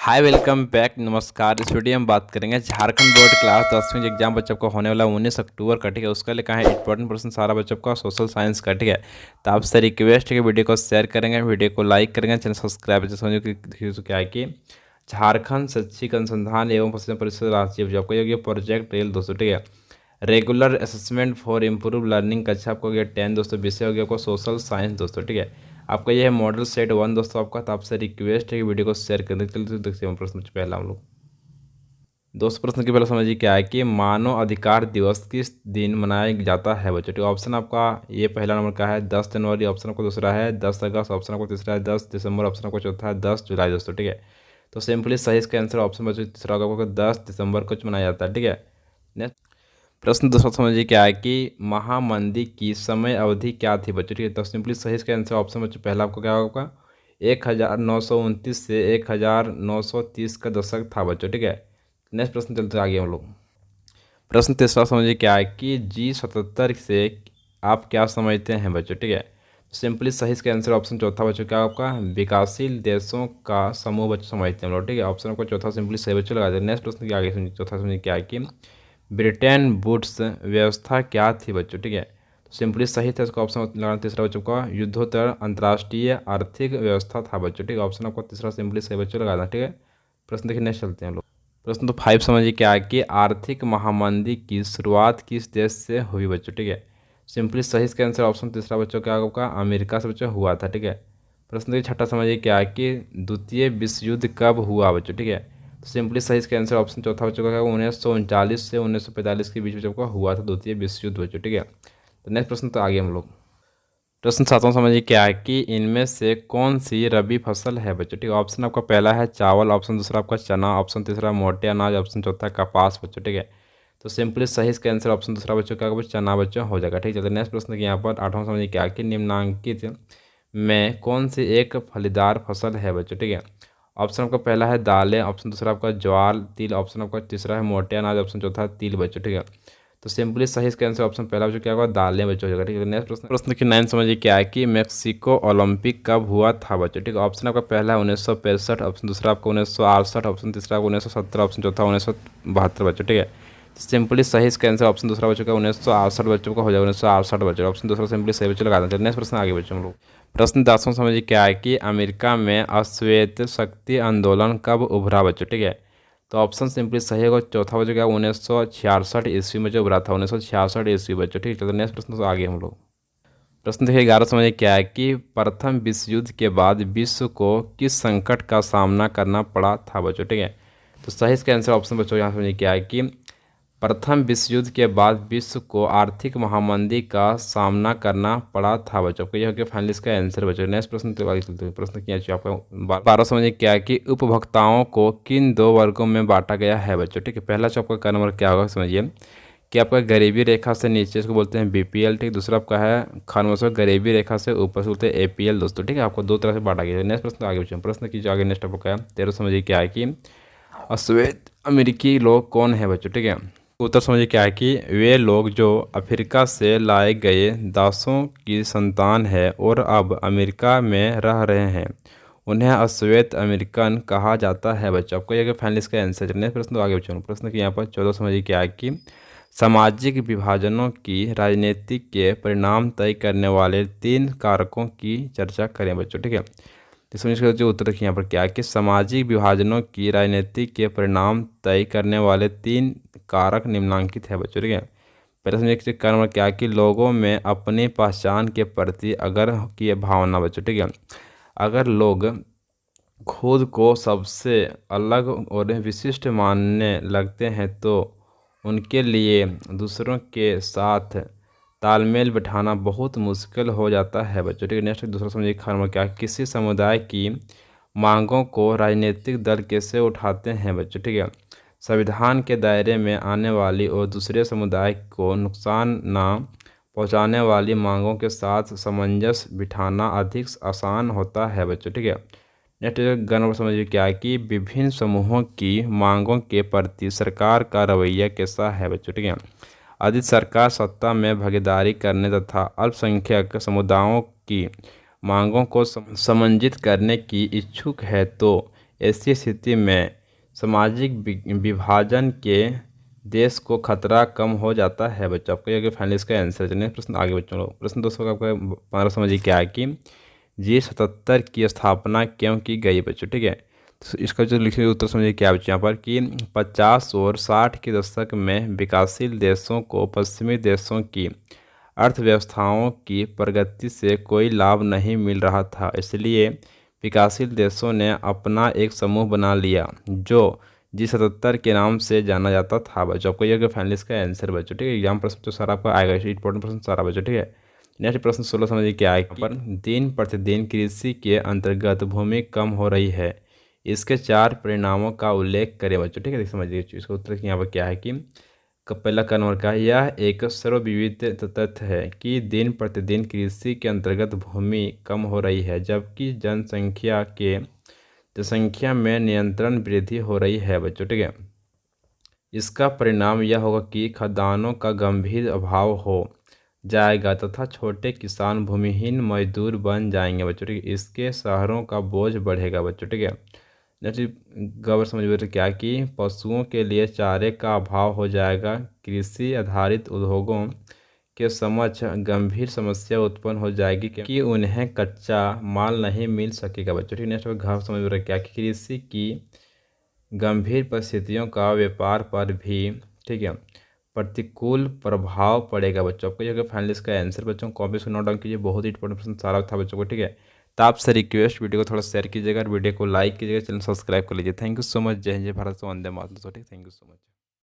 Hi welcome back. नमस्कार। इस video में बात करेंगे झारखंड बोर्ड क्लास 10वीं एग्जाम बच्चों को होने वाला 19 अक्टूबर का। ठीक है, उसका लिखा है इंपॉर्टेंट प्रश्न सारा बच्चों का सोशल साइंस का। ठीक है, तो आपसे रिक्वेस्ट है कि वीडियो को शेयर करेंगे, वीडियो को लाइक करेंगे, चैनल सब्सक्राइब समझो कि क्या है कि झारखंड शैक्षिक अनुसंधान एवं प्रशिक्षण परिषद राष्ट्रीय जॉब का ये प्रोजेक्ट रेल दोस्तों। ठीक है, regular assessment for improve learning का अच्छा आपको गया 10 दोस्तों, विषय हो गया आपको सोशल साइंस दोस्तों। ठीक है, आपका ये है मॉडल सेट 1 दोस्तों आपका। तो आपसे रिक्वेस्ट है कि वीडियो को शेयर कर दें। चलिए देखते हैं प्रश्न पहला हम लोग। दोस्त प्रश्न की पहले समझिए क्या है कि मानव अधिकार दिवस किस दिन मनाया जाता है बच्चों। ठीक है, ऑप्शन आपका ये पहला नंबर का है 10 जनवरी, ऑप्शन आपको दूसरा है 10 अगस्त, ऑप्शन आपको तीसरा है 10 दिसंबर, ऑप्शन आपको चौथा है 10 जुलाई दोस्तों। ठीक है, तो सिंपली सही इसका आंसर ऑप्शन बच्चों तीसरा होगा आपको 10 दिसंबर को मनाया जाता है। ठीक है, नेक्स्ट प्रश्न दूसरा समझिए क्या है कि महामंदी की समय अवधि क्या थी बच्चों। ठीक है, तो सिंपली सही इसका आंसर ऑप्शन बच्चों पहला आपको क्या होगा 1929 से 1930 का दशक था बच्चों। ठीक है, नेक्स्ट प्रश्न चलते आगे हम लोग। प्रश्न तीसरा समझिए क्या है कि G77 से आप क्या समझते हैं बच्चों। ठीक है, सिंपली सही इसका आंसर ऑप्शन चौथा बच्चों क्या आपका विकासशील देशों का समूह बच्चों समझते हैं हम लोग। ठीक है, ऑप्शन आपको चौथा सिंपली सही बच्चों लगा दें। नेक्स्ट प्रश्न के आगे समझिए चौथा समझिए क्या है कि ब्रिटेन वुड्स व्यवस्था क्या थी बच्चों। ठीक है, तो सिंपली सही था इसका ऑप्शन लगाना तीसरा बच्चों का युद्धोत्तर अंतर्राष्ट्रीय आर्थिक व्यवस्था था बच्चों। ठीक है, ऑप्शन आपको तीसरा सिंपली सही बच्चों लगाना। ठीक है, प्रश्न देखिए नेक्स्ट चलते हैं हम लोग। प्रश्न तो 5 समझिए क्या है कि आर्थिक महामंदी की शुरुआत किस देश से हुई बच्चों। ठीक है, सिंपली सही इसका आंसर ऑप्शन तीसरा बच्चों क्या होगा अमेरिका से बच्चों हुआ था। ठीक है, प्रश्न देखिए छठा समझिए क्या है कि द्वितीय विश्व युद्ध कब हुआ बच्चों। ठीक है, तो सिंपली सही इसका आंसर ऑप्शन चौथा बच्चों का 1939 से 1945 के बीच बच्चों का हुआ था द्वितीय विश्व युद्ध बच्चों। ठीक है, तो नेक्स्ट प्रश्न तो आगे हम लोग। प्रश्न सातवां समझिए क्या है कि इनमें से कौन सी रबी फसल है बच्चों। ठीक है, ऑप्शन आपका पहला है चावल, ऑप्शन दूसरा आपका चना, ऑप्शन तीसरा मोटे अनाज, ऑप्शन चौथा कपास बच्चों। ठीक है, तो सिंपली सही इसका आंसर ऑप्शन दूसरा बच्चों क्या होगा चना बच्चों हो जाएगा। ठीक है, तो नेक्स्ट प्रश्न के यहाँ पर आठवां समझिए क्या है कि निम्नांकित में कौन सी एक फलीदार फसल है बच्चों। ठीक है, ऑप्शन आपका पहला है दालें, ऑप्शन दूसरा आपका ज्वार तिल, ऑप्शन आपका तीसरा है मोटे अनाज, ऑप्शन चौथा है तिल बच्चों। ठीक है, तो सिंपली सही इसका आंसर ऑप्शन पहला बच्चों क्या होगा दालें बच्चों हो जाएगा। ठीक है, नेक्स्ट प्रश्न की 9 समझिए क्या है कि मेक्सिको ओलंपिक कब हुआ था बच्चों। ठीक है, ऑप्शन आपका पहला है 1965, ऑप्शन दूसरा आपका 1968, ऑप्शन तीसरा आपका 1970, ऑप्शन चौथा 1972 बच्चों। ठीक है, सिंपली सही इसका आंसर ऑप्शन दूसरा बच्चों का 1968 बच्चों का हो जाएगा 1968 बच्चों। ऑप्शन दूसरा सिंपली सही बच्चों लगा देते हैं। नेक्स्ट प्रश्न आगे बच्चों हम लोग। प्रश्न 10वां समझिए क्या है कि अमेरिका में अश्वेत शक्ति आंदोलन कब उभरा बच्चों। ठीक है, तो ऑप्शन सिंपली सही होगा चौथा बच्चों क्या 1966 ईस्वी में जो उभरा था 1966 ईस्वी बच्चों। ठीक है, तो नेक्स्ट प्रश्न तो आगे हम लोग। प्रश्न देखिए 11 समझिए क्या है कि प्रथम विश्व युद्ध के बाद विश्व को किस संकट का सामना करना पड़ा था बच्चों। ठीक है, तो सही इसका आंसर ऑप्शन बच्चों यहाँ समझिए क्या है कि प्रथम विश्व युद्ध के बाद विश्व को आर्थिक महामंदी का सामना करना पड़ा था बच्चों को। यह हो गया फाइनल इसका आंसर बच्चों। नेक्स्ट प्रश्न तो आगे चलते हैं। प्रश्न किया चाहिए आपका 12 समझिए क्या है कि उपभोक्ताओं को किन दो वर्गों में बांटा गया है बच्चों। ठीक है, पहला जो आपका नंबर क्या होगा समझिए कि आपका गरीबी रेखा से नीचे इसको बोलते हैं बीपीएल। ठीक, दूसरा आपका है खानवश गरीबी रेखा से ऊपर से बोलते हैं एपीएल दोस्तों। ठीक है, आपको दो तरह से बांटा गया है। नेक्स्ट प्रश्न आगे बच्चों। प्रश्न कीजिए आगे नेक्स्ट आपका 13 समझिए क्या है कि अश्वेत अमेरिकी लोग कौन है बच्चों। ठीक है, उत्तर समझिए क्या है कि वे लोग जो अफ्रीका से लाए गए दासों की संतान है और अब अमेरिका में रह रहे हैं, उन्हें अश्वेत अमेरिकन कहा जाता है बच्चों। आपको ये फाइनल इसका आंसर चलने प्रश्न तो आगे बच्चों। प्रश्न की यहाँ पर 14 समझिए क्या है कि सामाजिक विभाजनों की राजनीति के परिणाम तय करने वाले 3 कारकों की चर्चा करें बच्चों। ठीक है, इसमें इसका जो उत्तर देखिए यहाँ पर क्या है कि सामाजिक विभाजनों की राजनीति के परिणाम तय करने वाले 3 कारक निम्नांकित है बच्चों। ठीक है, पहले समझिए कारण क्या है कि लोगों में अपनी पहचान के प्रति अगर की भावना बच्चों। ठीक है, अगर लोग खुद को सबसे अलग और विशिष्ट मानने लगते हैं तो उनके लिए दूसरों के साथ तालमेल बिठाना बहुत मुश्किल हो जाता है बच्चों। ठीक है, नेक्स्ट दूसरा समझिए खान क्या किसी समुदाय की मांगों को राजनीतिक दल कैसे उठाते हैं बच्चों। ठीक है, संविधान के दायरे में आने वाली और दूसरे समुदाय को नुकसान ना पहुंचाने वाली मांगों के साथ सामंजस्य बिठाना अधिक आसान होता है बच्चों। ठीक है, नेक्स्ट गण समझिए क्या है कि विभिन्न समूहों की मांगों के प्रति सरकार का रवैया कैसा है बच्चों। ठीक है, यदि सरकार सत्ता में भागीदारी करने तथा अल्पसंख्यक समुदायों की मांगों को समंजित करने की इच्छुक है तो ऐसी स्थिति में सामाजिक विभाजन के देश को खतरा कम हो जाता है। बच्चों आपको ये फाइनली इसका आंसर चलिए प्रश्न आगे बच्चों लोग। प्रश्न दोस्तों का आपका 15 समझिए क्या है कि G77 की स्थापना क्यों की गई बच्चों। ठीक है, तो इसका जो लिखे उत्तर समझिए क्या बच्चों यहाँ पर कि 50 और 60 के दशक में विकासशील देशों को पश्चिमी देशों की अर्थव्यवस्थाओं की प्रगति से कोई लाभ नहीं मिल रहा था, इसलिए विकासशील देशों ने अपना एक समूह बना लिया जो G77 के नाम से जाना जाता था। बच्चों आपको यह फाइनली इसका आंसर बच्चों। ठीक है, एग्जाम प्रश्न तो सारा आपका आएगा, इंपॉर्टेंट प्रश्न सारा बच्चों। ठीक है, नेक्स्ट प्रश्न 16 समझिए क्या है पर दिन प्रतिदिन कृषि के अंतर्गत भूमि कम हो रही है, इसके 4 परिणामों का उल्लेख करें बच्चों। ठीक है, समझिए इसका उत्तर यहाँ पर क्या है कि पहला का नंबर का यह एक सर्वविदित तथ्य है कि दिन प्रतिदिन कृषि के अंतर्गत भूमि कम हो रही है, जबकि जनसंख्या में निरंतर वृद्धि हो रही है बच्चों। ठीक है, इसका परिणाम यह होगा कि खदानों का गंभीर अभाव हो जाएगा तथा छोटे किसान भूमिहीन मजदूर बन जाएंगे बच्चों। ठीक है, इसके शहरों का बोझ बढ़ेगा बच्चों। ठीक है, नेक्स्ट गवर समझ में क्या कि पशुओं के लिए चारे का अभाव हो जाएगा, कृषि आधारित उद्योगों के समक्ष गंभीर समस्या उत्पन्न हो जाएगी कि उन्हें कच्चा माल नहीं मिल सकेगा बच्चों। ठीक है, नेक्स्ट घाव समझ में क्या कि कृषि की गंभीर परिस्थितियों का व्यापार पर भी, ठीक है, प्रतिकूल प्रभाव पड़ेगा बच्चों। आपको ये फाइनल इसका आंसर बच्चों कॉपी से नोट डाउन कीजिए, बहुत ही इंपॉर्टेंट प्रश्न सारा था बच्चों को। ठीक है, तो आपसे रिक्वेस्ट वीडियो को थोड़ा शेयर कीजिएगा और वीडियो को लाइक कीजिएगा, चैनल सब्सक्राइब कर लीजिए। Thank you so much. जय हिंद, जय भारत, वंदे मातरम। ठीक, थैंक यू सो मच।